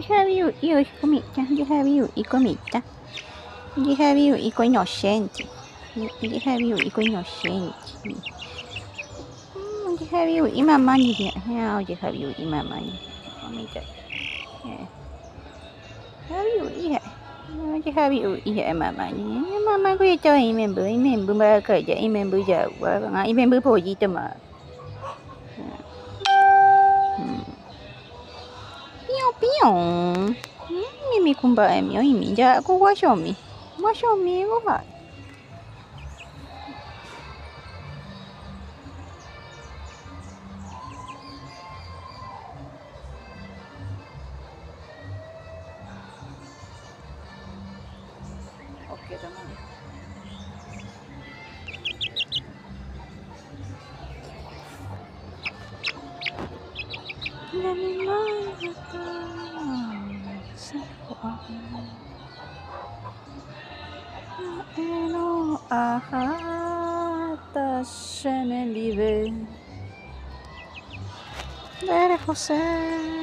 io comincia, io comincia. Io inocente. Io inocente. I mamá ni i mamá ni. Comincia. I mamá ni. Mamá ko ito imembu ba kerja imembu jauh. Imembu pergi tempat. Piõ piõ. Mimi kumbae mio imi ja ko washomi. Washomi ko ha. Oke teman. Bebé José.